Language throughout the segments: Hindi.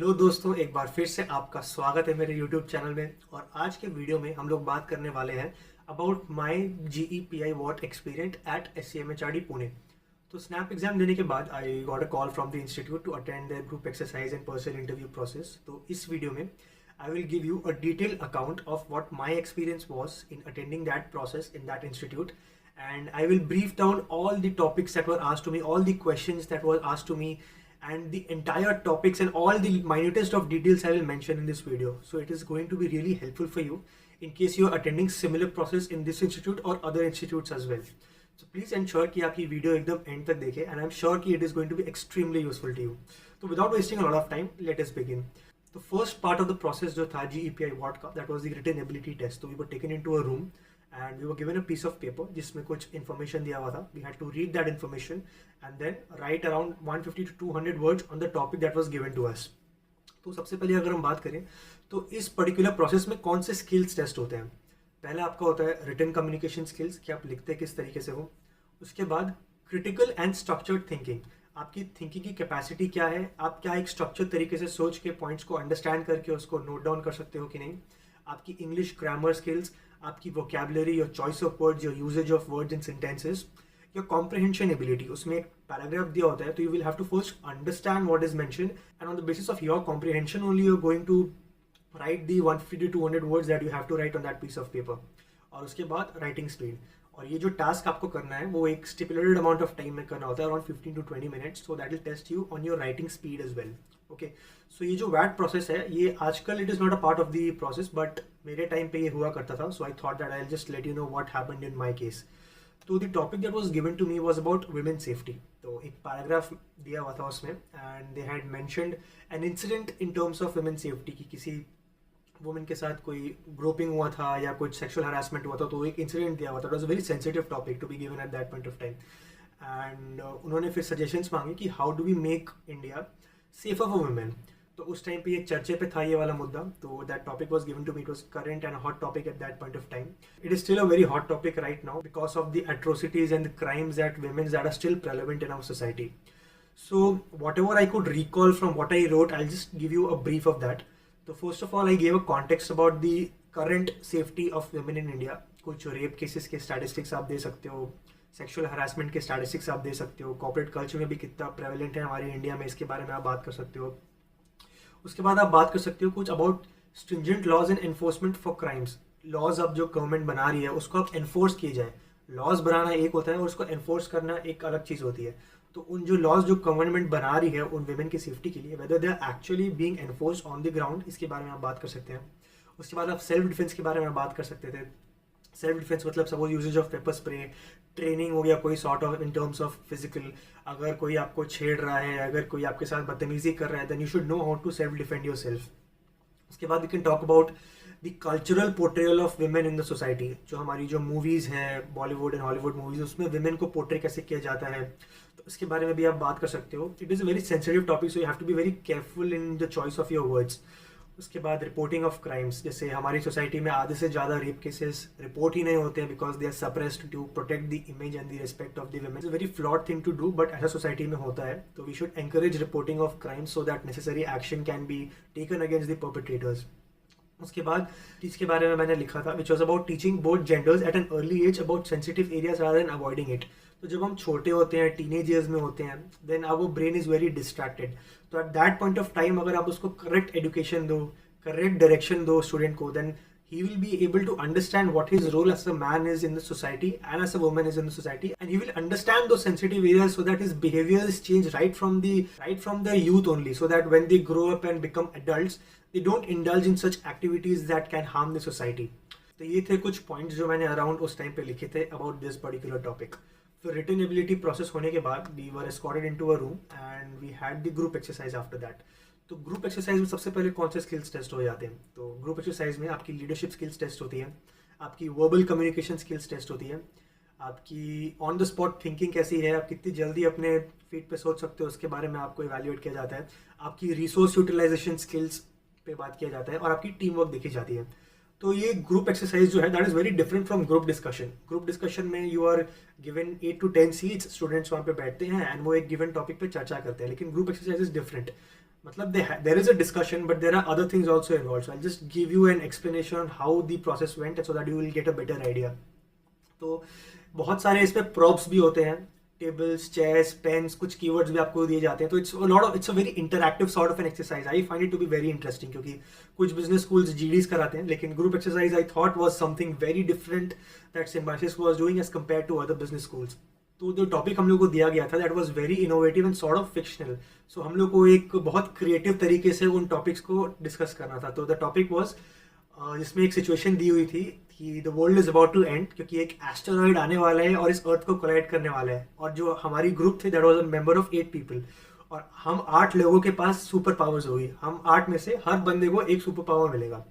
हेलो दोस्तों, एक बार फिर से आपका स्वागत है मेरे YouTube चैनल में। और आज के वीडियो में हम लोग बात करने वाले हैं about my GEPI what experience at SCMHRD Pune. तो स्नैप एग्जाम देने के बाद I got a call from the institute to attend the group exercise and personal interview process. तो इस वीडियो में I will give you a detail account of what my experience was in attending that process in that institute, and I will brief down all the topics that were asked to me, all the questions that were asked to me, and the entire topics and all the minutest of details I will mention in this video. So it is going to be really helpful for you in case you are attending similar process in this institute or other institutes as well. So please ensure कि आप ये वीडियो एकदम एंड तक देखें, and I'm sure कि it is going to be extremely useful to you. So without wasting a lot of time, let us begin. The first part of the process जो था GEPI WOT का, that was the written ability test. So we were taken into a room and we were given a piece of paper जिसमें कुछ information दिया हुआ था. We had to read that information and then write around 150 to 200 words on the topic that was given to us. तो सबसे पहले अगर हम बात करें तो इस पर्टिकुलर प्रोसेस में कौन से स्किल्स टेस्ट होते हैं। पहला आपका होता है रिटन कम्युनिकेशन स्किल्स, कि आप लिखते किस तरीके से हो। उसके बाद क्रिटिकल एंड स्ट्रक्चर्ड थिंकिंग, आपकी थिंकिंग की कैपेसिटी क्या है, आप क्या एक स्ट्रक्चर तरीके से सोच के पॉइंट्स को अंडरस्टैंड करके उसको नोट डाउन कर सकते हो कि नहीं। आपकी इंग्लिश ग्रामर स्किल्स, आपकी vocabulary, your choice of words, your usage of words in sentences, your comprehension ability. उसमें एक पैराग्राफ दिया होता है तो you will have to first understand what is mentioned and on the basis of your comprehension only you are going to write the 150 to 200 words that you have to write on that piece of paper. और उसके बाद राइटिंग स्पीड। और ये जो टास्क आपको करना है वो एक स्टिपुलेटेड अमाउंट ऑफ टाइम में करना होता है, around 15 to 20 minutes, so that will test you on your writing speed as well. Okay, so ये जो वैट प्रोसेस है ये आजकल it is not a part of the process, but मेरे टाइम पे ये हुआ करता था। So I thought that I just let you know what happened in my case. तो the topic that was given to me was about women safety. तो एक पैराग्राफ दिया हुआ था उसमें and they had mentioned an incident in terms of women safety, की किसी वुमेन के साथ कोई ग्रोपिंग हुआ था या कुछ सेक्सुअल हरासमेंट हुआ था। तो एक इंसिडेंट दिया हुआ था। It was a very sensitive topic to be given at that point of time. And उन्होंने फिर सजेशंस मांगे कि how do we make India safer for women. तो उस टाइम पे ये चर्चे पे था ये वाला मुद्दा। तो that topic was given to me, it was current and hot topic at that point of time. It is still a very hot topic right now because of the atrocities and the crimes that women that are still prevalent in our society. So whatever I could recall from what I wrote, I'll just give you a brief of that. So first of all, I gave a context about the current safety of women in India. कुछ रेप केसेस के स्टैटिस्टिक्स आप दे सकते हो, सेक्सुअल हरासमेंट के स्टैटिस्टिक्स आप दे सकते हो, कॉर्पोरेट कल्चर में भी कितना प्रेवलेंट है हमारे इंडिया में, इसके बारे में आप बात कर सकते हो। उसके बाद आप बात कर सकते हो कुछ about stringent laws and enforcement for crimes. Laws अब जो गवर्नमेंट बना रही है उसको आप एनफोर्स किए जाए। लॉज बनाना एक होता है और उसको एनफोर्स करना एक अलग चीज़ होती है। तो उन जो लॉज जो गवर्नमेंट बना रही है उन वुमेन की सेफ्टी के लिए, whether they are actually being enforced on the ground, इसके बारे में आप बात कर सकते हैं। उसके बाद आप सेल्फ डिफेंस के बारे में बात कर सकते थे। सेल्फ डिफेंस मतलब suppose usage of pepper spray, training हो गया कोई sort of in terms of physical. अगर कोई आपको छेड़ रहा है, अगर कोई आपके साथ बदतमीजी कर रहा है, then you should know how to self defend yourself. उसके बाद we can talk about the cultural portrayal of women in the society. जो हमारी जो मूवीज़ हैं, बॉलीवुड एंड हॉलीवुड मूवीज़, उसमें वुमेन को पोर्ट्रे कैसे किया जाता है, तो इसके बारे में भी आप बात कर सकते हो। It is a very sensitive topic, so you have to be very careful in the choice of your words. उसके बाद रिपोर्टिंग ऑफ क्राइम्स, जैसे हमारी सोसाइटी में आधे से ज़्यादा रेप केसेस रिपोर्ट ही नहीं होते हैं because they are suppressed to protect the image and the respect of the women. It's a very flawed thing to do, but ऐसा सोसाइटी में होता है। तो we should encourage reporting of crimes so that necessary action can be taken against the perpetrators. उसके बाद इसके बारे में मैंने लिखा था which was about teaching both genders at an early age about sensitive areas rather than avoiding it. तो जब हम छोटे होते हैं, टीनेज ईयर्स में होते हैं, then our brain is very distracted. तो at that point of time अगर आप उसको करेक्ट एजुकेशन दो, करेक्ट डायरेक्शन दो स्टूडेंट को, then he will be able to understand what his role as a man is in the society and as a woman is in the society, and he will understand those sensitive areas so that his behavior is changed right from the youth only, so that when they grow up and become adults they don't indulge in such activities that can harm the society. तो ये थे कुछ पॉइंट्स जो मैंने अराउंड उस टाइम पे लिखे थे अबाउट दिस पर्टिकुलर टॉपिक। फिर रिटन एबिलिटी प्रोसेस होने के बाद we were escorted into a room and we had the group exercise after that. तो ग्रुप एक्सरसाइज में सबसे पहले कौन से स्किल्स टेस्ट हो जाते हैं? तो ग्रुप एक्सरसाइज में आपकी लीडरशिप स्किल्स टेस्ट होती है, आपकी वर्बल कम्युनिकेशन स्किल्स टेस्ट होती है, आपकी ऑन द स्पॉट थिंकिंग कैसी है, आप कितनी जल्दी अपने फीट पे सोच सकते हो उसके बारे में आपको इवैल्यूएट किया जाता है, आपकी रिसोर्स यूटिलाइजेशन स्किल्स पे बात किया जाता है, और आपकी टीम वर्क देखी जाती है। तो ये ग्रुप एक्सरसाइज जो है that is very different from group discussion. Group discussion में you are given 8 to 10 seats, students वहाँ पे बैठते हैं एंड वो एक गिवन टॉपिक पे चर्चा करते हैं, लेकिन ग्रुप एक्सरसाइज इज डिफरेंट। मतलब there is a discussion but there are other things also involved, so I'll just give you an explanation on how the process went so that you will get a better idea. तो बहुत सारे इसमें प्रॉप्स भी होते हैं, टेबल्स, चेयर्स, पेन्स, कुछ कीवर्ड्स भी आपको दिए जाते हैं, तो it's a very interactive sort of an exercise. I find it to be very interesting, क्योंकि कुछ बिजनेस स्कूल्स जीडीज कराते हैं, लेकिन group exercise I thought was something very different that Symbiosis was doing as compare to other business schools. तो जो टॉपिक हम लोग को दिया गया था that was very innovative and sort of fictional. So हम लोग को एक बहुत क्रिएटिव तरीके से उन टॉपिक्स को डिस्कस करना था. तो द टॉपिक वाज, जिसमें एक सिचुएशन दी हुई थी कि the world is about to end, क्योंकि एक एस्टेरॉइड आने वाला है और इस अर्थ को कोलाइड करने वाला है. और जो हमारी ग्रुप थे that was a member of 8 people, और हम 8 लोगों के पास सुपर पावर्स होगी. हम 8 में से हर बंदे को एक सुपर पावर मिलेगा.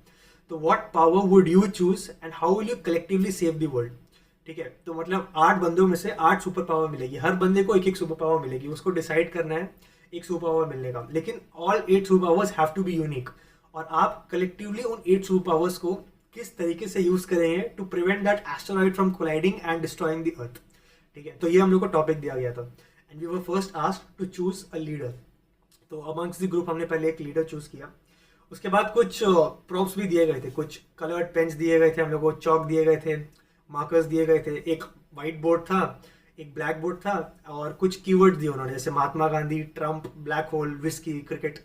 तो what power would you choose and how will you collectively save the world. ठीक है, तो मतलब 8 बंदों में से 8 सुपर पावर मिलेगी, हर बंदे को एक एक सुपर पावर मिलेगी. उसको डिसाइड करना है एक सुपर पावर मिलने का, लेकिन all 8 super powers have to be unique. और आप कलेक्टिवली उन 8 सुपर पावर्स को किस तरीके से यूज करेंगे to prevent that asteroid from colliding and destroying the earth. ठीक है, तो ये हम लोग को टॉपिक दिया गया था and we were first asked to choose a leader. तो अमंग्स द ग्रुप हमने पहले एक लीडर चूज किया. उसके बाद कुछ प्रॉप्स भी दिए गए थे, कुछ कलर्ड पेन्स दिए गए थे हम लोग को, चॉक दिए गए थे, मार्कर्स दिए गए थे, एक व्हाइट बोर्ड था, एक ब्लैक बोर्ड था, और कुछ कीवर्ड्स दिए उन्होंने, जैसे Mahatma Gandhi, Trump, black hole, whisky, cricket.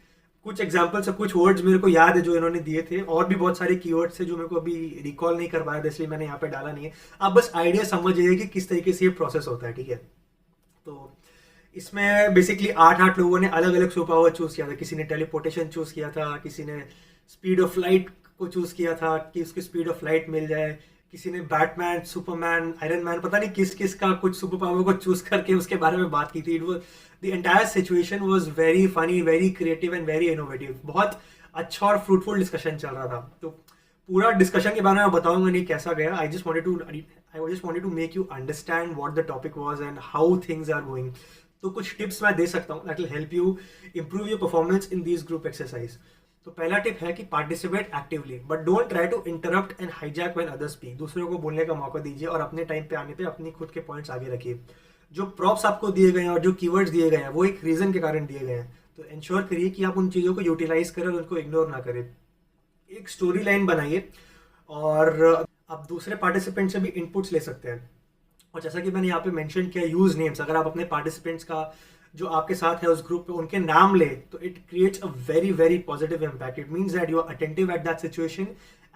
कुछ एग्जाम्पल्स और कुछ वर्ड्स मेरे को याद है जो इन्होंने दिए थे, और भी बहुत सारे कीवर्ड्स थे जो मेरे को अभी रिकॉल नहीं कर पाया था, इसलिए मैंने यहाँ पे डाला नहीं है. आप बस आइडिया समझ जाइए कि किस तरीके से ये प्रोसेस होता है. ठीक है, तो इसमें बेसिकली 8 लोगों ने अलग अलग सुपर पावर चूज किया था. किसी ने टेलीपोर्टेशन चूज किया था, किसी ने स्पीड ऑफ लाइट को चूज किया था कि उसकी स्पीड ऑफ लाइट मिल जाए, किसी ने बैटमैन, सुपरमैन, आयरन मैन, पता नहीं किस किस का कुछ सुपर पावर को चूज करके उसके बारे में बात की थी. It was the entire situation was very funny, very creative and very innovative. बहुत अच्छा और फ्रूटफुल डिस्कशन चल रहा था. तो पूरा डिस्कशन के बारे में बताऊंगा नहीं कैसा गया. I just wanted to make you understand what the topic was and how things are going. तो कुछ टिप्स मैं दे सकता हूँ that will help you improve your performance in this group exercise. तो पहला टिप है कि participate actively, but don't try to interrupt and hijack when others speak. दूसरों को बोलने का मौका दीजिए और अपने टाइम पे आने पे अपनी खुद के पॉइंट्स आगे रखिए. जो प्रॉप्स आपको दिए गए हैं और जो कीवर्ड्स दिए गए हैं वो एक रीजन के कारण दिए गए हैं, तो इंश्योर करिए कि आप उन चीज़ों को यूटिलाइज करें और उनको इग्नोर ना करें. एक स्टोरी लाइन बनाइए और आप दूसरे पार्टिसिपेंट से भी इनपुट्स ले सकते हैं. और जैसा कि मैंने यहाँ पे मेंशन किया, यूज नेम्स. अगर आप अपने पार्टिसिपेंट्स का जो आपके साथ है उस ग्रुप पे उनके नाम ले तो it creates a very very positive impact. It means that you are attentive at that situation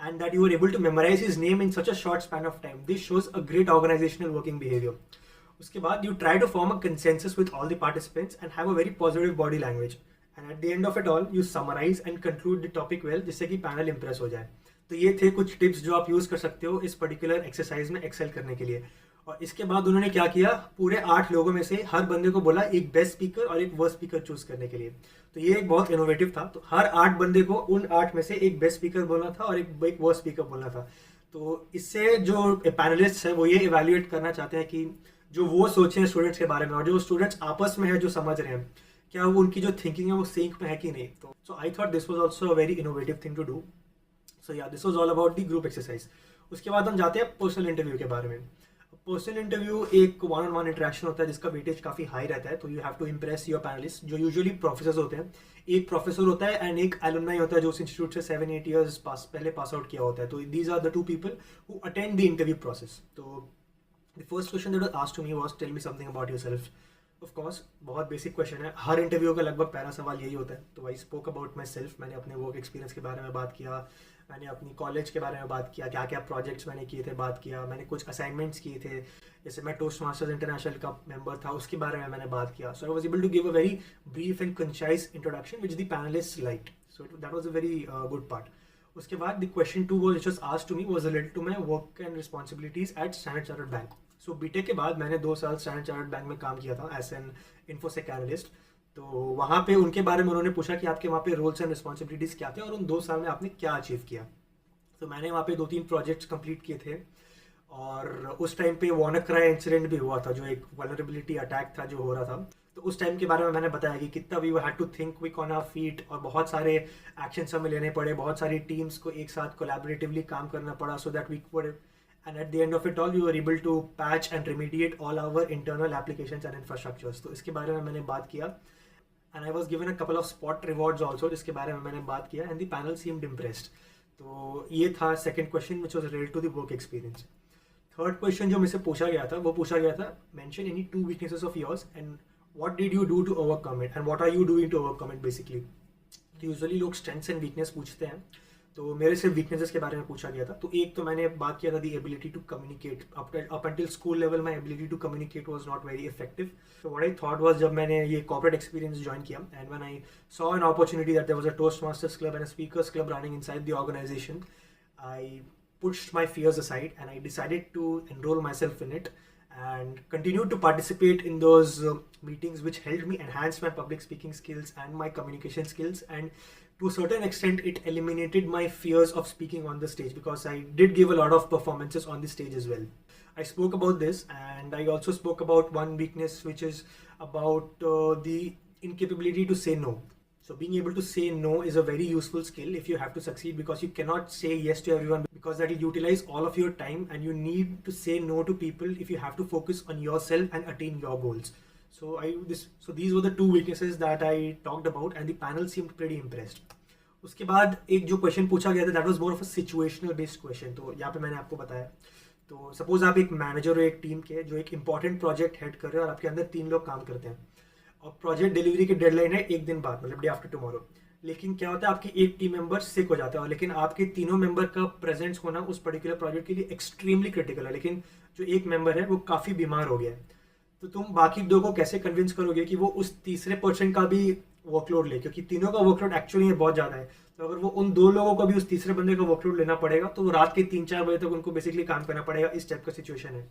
and that you are able to memorise his name in such a short span of time. This shows a great organisational working behaviour. उसके बाद you try to form a consensus with all the participants and have a very positive body language. And at the end of it all you summarise and conclude the topic well, जिससे कि पैनल इंप्रेस हो जाए. तो ये थे कुछ टिप्स जो आप यूज कर सकते हो इस पर्टिकुलर एक्सरसाइज में एक्सेल करने के लिए. और इसके बाद उन्होंने क्या किया, पूरे 8 लोगों में से हर बंदे को बोला एक बेस्ट स्पीकर और एक वर्स्ट स्पीकर चूज करने के लिए. तो ये एक बहुत इनोवेटिव था. तो हर 8 बंदे को उन 8 में से एक बेस्ट स्पीकर बोलना था और एक वर्स्ट स्पीकर बोलना था. तो इससे जो पैनलिस्ट है वो ये इवेल्युएट करना चाहते हैं कि जो वो सोचे हैं स्टूडेंट्स के बारे में और जो स्टूडेंट्स आपस में है जो समझ रहे हैं, क्या वो उनकी जो थिंकिंग है वो सिंक में है कि नहीं. तो so I thought this was also a very innovative thing to do. So yeah this was all about the group exercise. उसके बाद हम जाते हैं पर्सनल इंटरव्यू के बारे में. पर्सनल इंटरव्यू एक वन ऑन वन इंटरेक्शन होता है जिसका वेटेज काफी हाई रहता है. तो you have to impress your panellist, जो यूजुअली प्रोफेसर होते हैं. एक प्रोफेसर होता है एंड एक एलुमनाई होता है जो उस इंस्टीट्यूट से 7-8 ईयर्स पहले पास आउट किया होता है. तो these are the 2 people who attend the interview process. तो the first question that was asked to me was tell me something about yourself. Of course बहुत बेसिक क्वेश्चन है, हर इंटरव्यू का लगभग पहला सवाल यही होता है. तो I spoke about my self. मैंने अपने वर्क एक्सपीरियंस के बारे में बात किया, मैंने अपनी कॉलेज के बारे में बात किया, क्या क्या प्रोजेक्ट्स मैंने किए थे बात किया, मैंने कुछ असाइनमेंट्स किए थे, जैसे मैं टोस्ट मास्टर्स इंटरनेशनल का मेंबर था उसके बारे में मैंने बात किया. So I was able to give a very brief and concise introduction which the panelist liked. So that was a very good part. उसके बाद the question 2 which was asked to me was related to my work and responsibilities at Standard Chartered Bank. So BTech के बाद मैंने 2 साल स्टैंडर्ड चार्टर्ड बैंक में काम किया था एज एन इन्फोसेक एनालिस्ट. तो वहाँ पे उनके बारे में उन्होंने पूछा कि आपके वहाँ पे रोल्स एंड रिस्पॉन्सिबिलिटीज़ क्या थे और उन 2 साल में आपने क्या अचीव किया. तो मैंने वहाँ पे 2-3 प्रोजेक्ट्स कंप्लीट किए थे. और उस टाइम पे WannaCry इंसिडेंट भी हुआ था, जो एक वल्नरेबिलिटी अटैक था जो हो रहा था. तो उस टाइम के बारे में मैंने बताया कि कितना we had to think quick on our feet और बहुत सारे एक्शंस हमें लेने पड़े, बहुत सारी टीम्स को एक साथ कोलैबोरेटिवली काम करना पड़ा so that we could and at the end of it all we were able to patch and remediate all our internal applications and infrastructures. तो इसके बारे में मैंने बात किया. And I was given a couple of spot rewards also, जिसके बारे में मैंने बात किया, and the panel seemed impressed. तो ये था second question which was related to the work experience. Third question जो मुझसे पूछा गया था वो पूछा गया था, mention any 2 weaknesses of yours and what did you do to overcome it and what are you doing to overcome it basically. तो यूजुअली लोग स्ट्रेंथ्स एंड वीकनेस पूछते हैं, तो मेरे से वीकनेसेस के बारे में पूछा गया था। तो एक तो मैंने बात किया था the ability to communicate. Up until school level my ability to communicate was not very effective. तो व्हाट आई थॉट वाज, जब मैंने ये कॉर्पोरेट एक्सपीरियंस ज्वाइन किया and when I saw an opportunity that there was a Toastmasters club and a speakers club running inside the organisation, I pushed my fears aside and I decided to enroll myself in it and continued to participate in those meetings, which helped me enhance my public speaking skills and my communication skills, and to a certain extent it eliminated my fears of speaking on the stage because I did give a lot of performances on the stage as well. I spoke about this and I also spoke about one weakness, which is about the incapability to say no. So being able to say no is a very useful skill if you have to succeed, because you cannot say yes to everyone, because that will utilize all of your time and you need to say no to people if you have to focus on yourself and attain your goals. So these were the 2 weaknesses that I talked about and the panel seemed pretty impressed. उसके बाद एक जो क्वेश्चन पूछा गया था that was more of a situational based question. तो यहाँ पे मैंने आपको बताया, तो सपोज आप एक मैनेजर हो एक टीम के जो एक इंपॉर्टेंट प्रोजेक्ट हेड कर रहे हो और आपके अंदर 3 लोग काम करते हैं और प्रोजेक्ट डिलीवरी की डेडलाइन है 1 दिन बाद, मतलब डे आफ्टर टुमारो। लेकिन क्या होता है, आपकी एक टीम मेंबर सिक हो जाता है, लेकिन आपके तीनों मेंबर का प्रेजेंस होना उस पर्टिकुलर प्रोजेक्ट के लिए एक्सट्रीमली क्रिटिकल है, लेकिन जो एक मेंबर है वो काफ़ी बीमार हो गया है। तो तुम बाकी 2 को कैसे कन्विंस करोगे कि वो उस तीसरे पर्सन का भी वर्कलोड ले, क्योंकि तीनों का वर्कलोड एक्चुअली बहुत ज़्यादा है। तो अगर वो उन 2 लोगों को भी उस तीसरे बंदे का वर्कलोड लेना पड़ेगा तो वो रात के 3-4 बजे तक उनको बेसिकली काम करना पड़ेगा। इस टाइप का सिचुएशन है।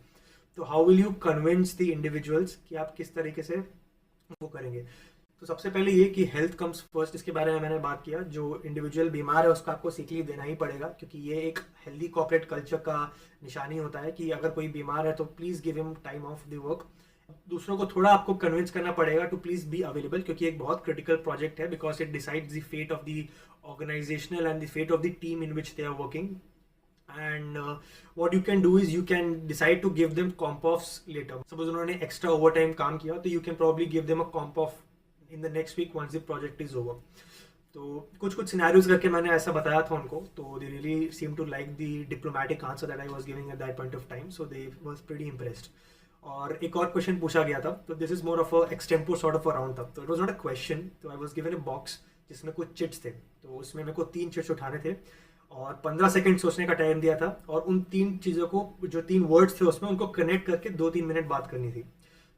तो how will you convince the individuals कि आप किस तरीके से वो करेंगे। तो सबसे पहले ये कि हेल्थ कम्स फर्स्ट, इसके बारे में मैंने बात किया। जो इंडिविजुअल बीमार है उसको आपको सिक लीव देना ही पड़ेगा, क्योंकि ये एक हेल्दी कॉर्पोरेट कल्चर का निशानी होता है कि अगर कोई बीमार है तो please give him time of the work. दूसरों को थोड़ा आपको कन्विंस करना पड़ेगा टू प्लीज़ बी अवेलेबल, क्योंकि एक बहुत क्रिटिकल प्रोजेक्ट है, because it decides the fate of the organisational and the fate of the team in which they are working. And what you can do is you can decide to give them comp offs later. Suppose उन्होंने extra overtime काम किया तो you can probably give them a comp off in the next week once the project is over. तो कुछ सिनेरियोज करके मैंने ऐसा बताया था उनको, तो they really seemed to like the diplomatic answer that I was giving at that point of time, so they was pretty impressed. और एक और क्वेश्चन पूछा गया था, तो this is more of a extempore sort of a round था। तो it was not a question, तो I was given a box जिसमें कुछ चिट्स थे, तो उसमें मेरे को 3 चिट्स उठाने थे और 15 सेकंड सोचने का टाइम दिया था, और उन 3 चीज़ों को, जो 3 वर्ड्स थे उसमें, उनको कनेक्ट करके 2-3 मिनट बात करनी थी।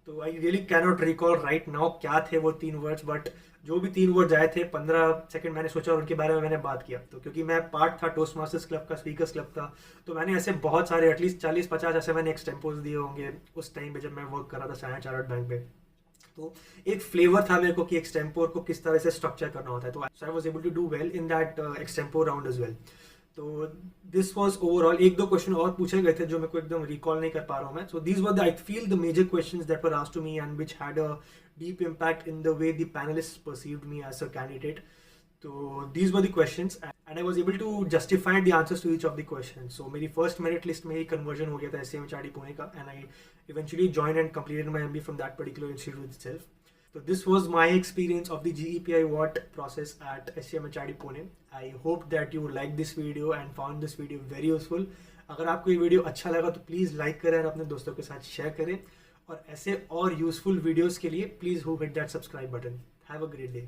तो I really can not recall right now क्या थे वो 3 वर्ड्स, बट जो भी 3 वर्ड्स आए थे 15 सेकंड मैंने सोचा और उनके बारे में मैंने बात किया। तो क्योंकि मैं पार्ट था टोस्ट मास्टर्स क्लब का, स्पीकर्स क्लब था, तो मैंने ऐसे बहुत सारे एटलीस्ट 40-50 ऐसे मैंने एक्सटेम्पोज दिए होंगे उस टाइम पे जब मैं वर्क कर रहा था स्टैंडर्ड चार्टर्ड बैंक पे। तो एक फ्लेवर था मेरे को कि एक्सटेम्पोर को किस तरह से स्ट्रक्चर करना होता है, तो I was able to do well in that extempore round as well. तो दिस वाज ओवरऑल। 1-2 क्वेश्चन और पूछे गए थे जो मेरे को एकदम रिकॉल नहीं कर पा रहा हूँ मैं। So these were the, I feel, the major questions that were asked to me and which had a deep impact in the way the panelists perceived me as a candidate. So these were the questions and I was able to justify the answers to each of the questions. So मेरी first merit list में ही conversion हो गया था SCMHRD पुणे का, and I eventually joined and completed my MBA from that particular institute itself. So this was my experience of the GEPI WOT process at SCMHRD Pune. I hope that you liked this video and found this video very useful. अगर आपको ये वीडियो अच्छा लगा तो प्लीज़ लाइक करें और अपने दोस्तों के साथ शेयर करें, और ऐसे और यूजफुल वीडियोस के लिए please hit that subscribe button. Have a great day.